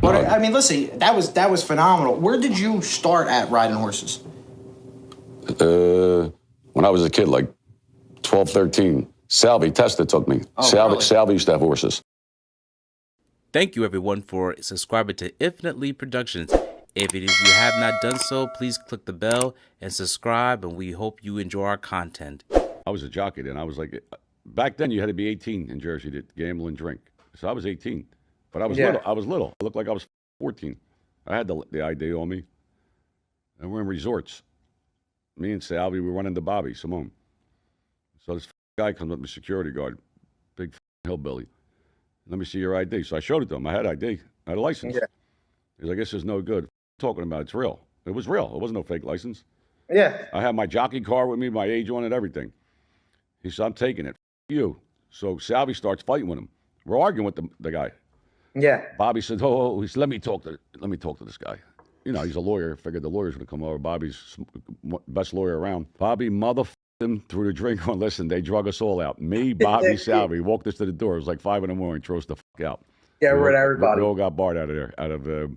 But I mean, listen, that was phenomenal. Where did you start at riding horses? When I was a kid, like 12, 13. Salvy Testa took me. Really? Salvy used to have horses. Thank you, everyone, for subscribing to Infinitely Productions. If you have not done so, please click the bell and subscribe, and we hope you enjoy our content. I was a jockey then. I was like, back then you had to be 18 in Jersey to gamble and drink. So I was 18, but I was little. I was little. I looked like I was 14. I had the ID on me, and we're in resorts. Me and Salvy, we run into Bobby Simone. So this guy comes up, the security guard, big hillbilly. Let me see your ID. So I showed it to him. I had ID. I had a license. Yeah. He's like, this is no good. Talking about it's real. It was real. It wasn't no fake license. Yeah. I had my jockey car with me, my age on it, everything. He said, I'm taking it. You. So Salvy starts fighting with him. We're arguing with the guy. Yeah. Bobby said, he said, let me talk to this guy. You know, he's a lawyer. Figured the lawyers would come over. Bobby's best lawyer around. Bobby him through the drink on. Listen, they drug us all out. Me, Bobby, Salvy walked us to the door. It was like 5 a.m. Throw us the out. Yeah, we're at everybody. We all got barred out of there.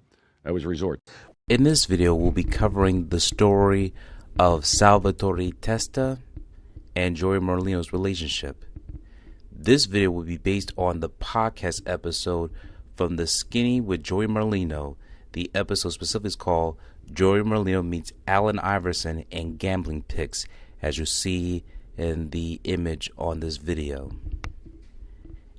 That was resort. In this video, we'll be covering the story of Salvatore Testa and Joey Merlino's relationship. This video will be based on the podcast episode from The Skinny with Joey Merlino. The episode specifically is called Joey Merlino Meets Allen Iverson and Gambling Picks, as you see in the image on this video.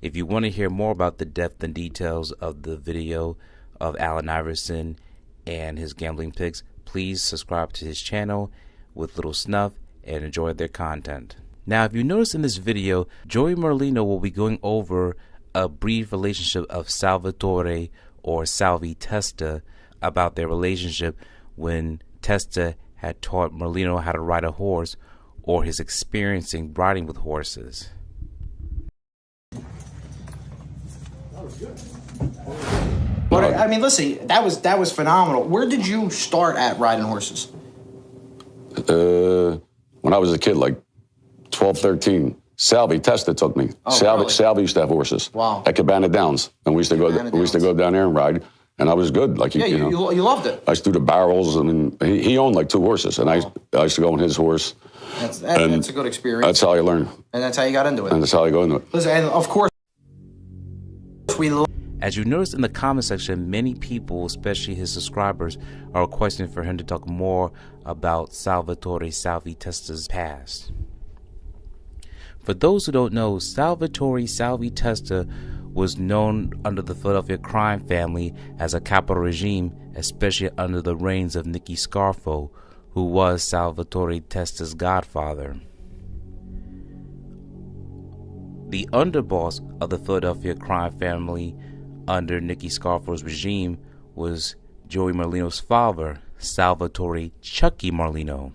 If you want to hear more about the depth and details of the video of Allen Iverson and his gambling picks, please subscribe to his channel with little snuff and enjoy their content. Now, if you notice in this video, Joey Merlino will be going over a brief relationship of Salvatore or Salvie Testa, about their relationship when Testa had taught Merlino how to ride a horse, or his experience in riding with horses. But I mean, listen, that was phenomenal. Where did you start at riding horses? When I was a kid, like 12, 13. Salvy Testa took me. Salvy used to have horses. Wow. At Cabana Downs, and we used to go down there and ride. And I was good. Like you loved it. I used to do the barrels. I mean, he owned like 2 horses, and I used to go on his horse. That's a good experience. That's how you learn. And that's how you got into it. And that's how I go into it. Listen, and of course, as you noticed in the comment section, many people, especially his subscribers, are requesting for him to talk more about Salvatore Salvie Testa's past. For those who don't know, Salvatore Salvie Testa was known under the Philadelphia crime family as a capital regime, especially under the reigns of Nicky Scarfo, who was Salvatore Testa's godfather. The underboss of the Philadelphia crime family under Nicky Scarfo's regime was Joey Merlino's father, Salvatore Chucky Merlino.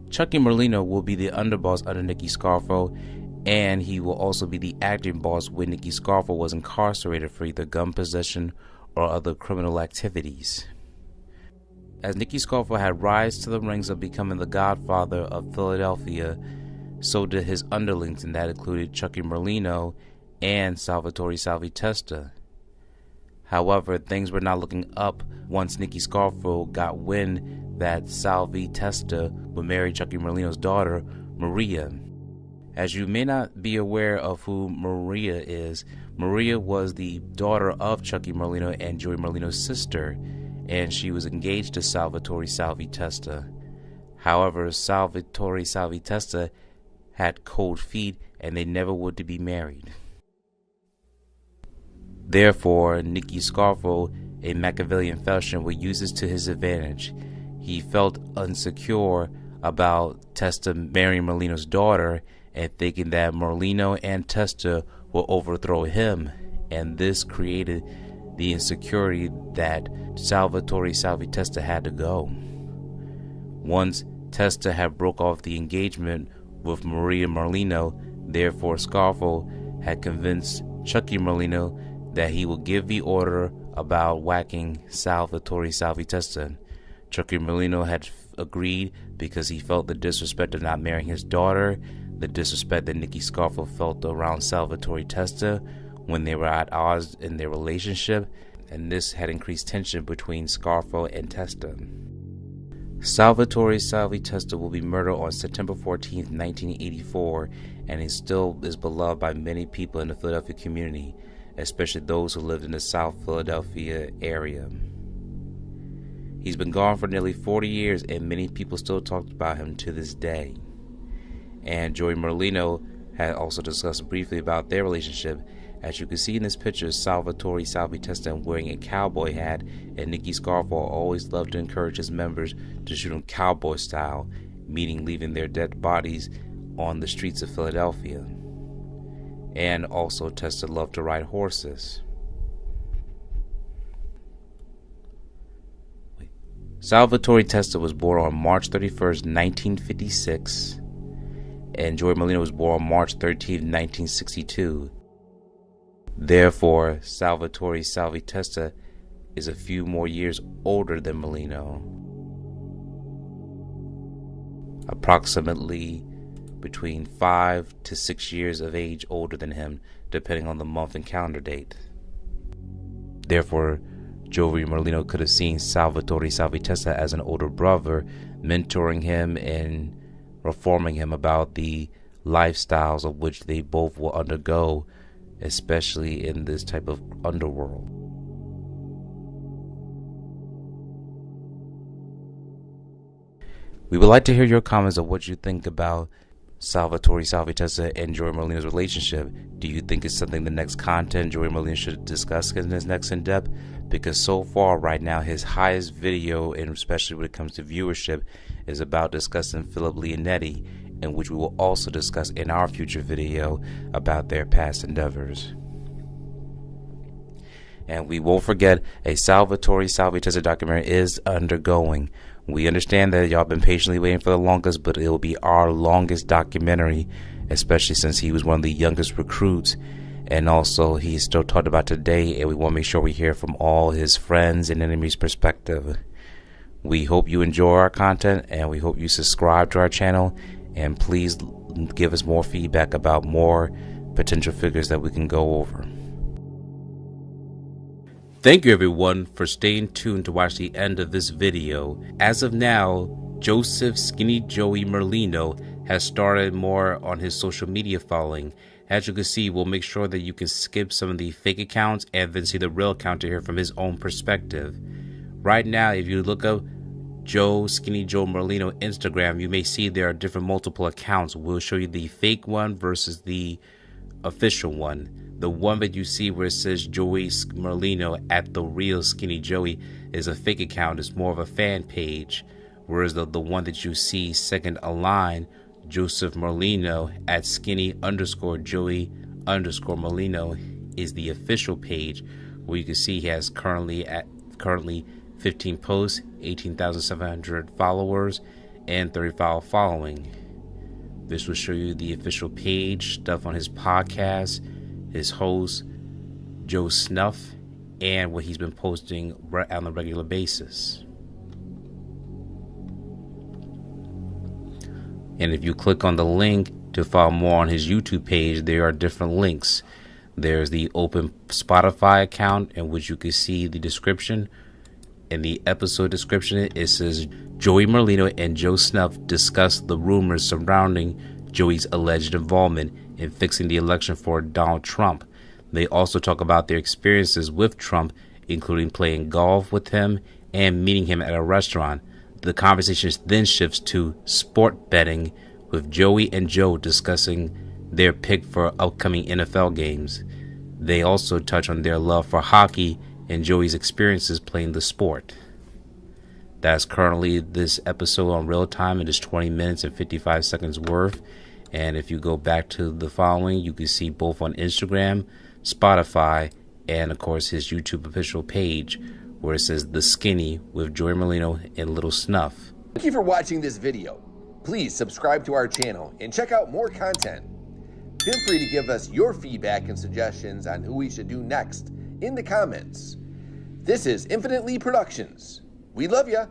Chucky Merlino will be the underboss under Nicky Scarfo, and he will also be the acting boss when Nicky Scarfo was incarcerated for either gun possession or other criminal activities. As Nicky Scarfo had rise to the ranks of becoming the godfather of Philadelphia, so did his underlings, and that included Chucky Merlino and Salvatore Salvie Testa. However, things were not looking up once Nicky Scarfo got wind that Salvie Testa would marry Chucky Merlino's daughter, Maria. As you may not be aware of who Maria is, Maria was the daughter of Chucky Merlino and Joey Merlino's sister, and she was engaged to Salvatore Salvie Testa. However, Salvatore Salvie Testa had cold feet, and they never were to be married. Therefore, Nicky Scarfo, a Machiavellian fashion, would use this to his advantage. He felt insecure about Testa marrying Merlino's daughter and thinking that Merlino and Testa will overthrow him, and this created the insecurity that Salvatore Salvie Testa had to go. Once Testa had broke off the engagement with Maria Merlino, therefore Scarfo had convinced Chucky Merlino that he would give the order about whacking Salvatore Salvie Testa. Chucky Merlino had agreed because he felt the disrespect of not marrying his daughter, the disrespect that Nicky Scarfo felt around Salvatore Testa when they were at odds in their relationship. and this had increased tension between Scarfo and Testa. Salvatore Salvie Testa will be murdered on September 14th, 1984, and he still is beloved by many people in the Philadelphia community, especially those who lived in the South Philadelphia area. He's been gone for nearly 40 years, and many people still talk about him to this day. And Joey Merlino had also discussed briefly about their relationship. As you can see in this picture, Salvatore Salvie Testa wearing a cowboy hat, and Nicky Scarfo always loved to encourage his members to shoot him cowboy style, meaning leaving their dead bodies on the streets of Philadelphia. And also Testa loved to ride horses. Salvatore Testa was born on March 31st, 1956, and Joey Merlino was born on March 13th, 1962. Therefore, Salvatore Salvie Testa is a few more years older than Merlino, approximately between 5 to 6 years of age older than him, depending on the month and calendar date. Therefore, Joey Merlino could have seen Salvatore Salvie Testa as an older brother, mentoring him and reforming him about the lifestyles of which they both will undergo, especially in this type of underworld. We would like to hear your comments of what you think about Salvatore Salvie Testa and Joey Merlino's relationship. Do you think it's something the next content Joey Merlino should discuss in his next in-depth? Because so far right now his highest video, and especially when it comes to viewership, is about discussing Philip Leonetti, in which we will also discuss in our future video about their past endeavors. And we won't forget, a Salvatore Salvie Testa documentary is undergoing. We understand that y'all been patiently waiting for the longest, but it will be our longest documentary, especially since he was one of the youngest recruits, and also he's still talked about today, and we want to make sure we hear from all his friends and enemies' perspective. We hope you enjoy our content, and we hope you subscribe to our channel, and please give us more feedback about more potential figures that we can go over. Thank you everyone for staying tuned to watch the end of this video. As of now, Joseph Skinny Joey Merlino has started more on his social media following. As you can see, we'll make sure that you can skip some of the fake accounts and then see the real account to hear from his own perspective. Right now, if you look up Skinny Joe Merlino Instagram, you may see there are different multiple accounts. We'll show you the fake one versus the official one. The one that you see where it says Joey Merlino at the real Skinny Joey is a fake account. It's more of a fan page. Whereas the one that you see second align, Joseph Merlino at Skinny_Joey_Merlino, is the official page, where you can see he has currently 15 posts, 18,700 followers, and 35 following. This will show you the official page, stuff on his podcast, his host, Joe Snuff, and what he's been posting on a regular basis. And if you click on the link to follow more on his YouTube page, there are different links. There's the open Spotify account, in which you can see the description. In the episode description, it says Joey Merlino and Joe Snuff discuss the rumors surrounding Joey's alleged involvement in fixing the election for Donald Trump. They also talk about their experiences with Trump, including playing golf with him and meeting him at a restaurant. The conversation then shifts to sport betting, with Joey and Joe discussing their pick for upcoming NFL games. They also touch on their love for hockey and Joey's experiences playing the sport. That's currently this episode on real time. It is 20 minutes and 55 seconds worth. And if you go back to the following, you can see both on Instagram, Spotify, and of course his YouTube official page, where it says The Skinny with Joey Merlino and Little Snuff. Thank you for watching this video. Please subscribe to our channel and check out more content. Feel free to give us your feedback and suggestions on who we should do next in the comments. This is Infinitely Productions. We love ya.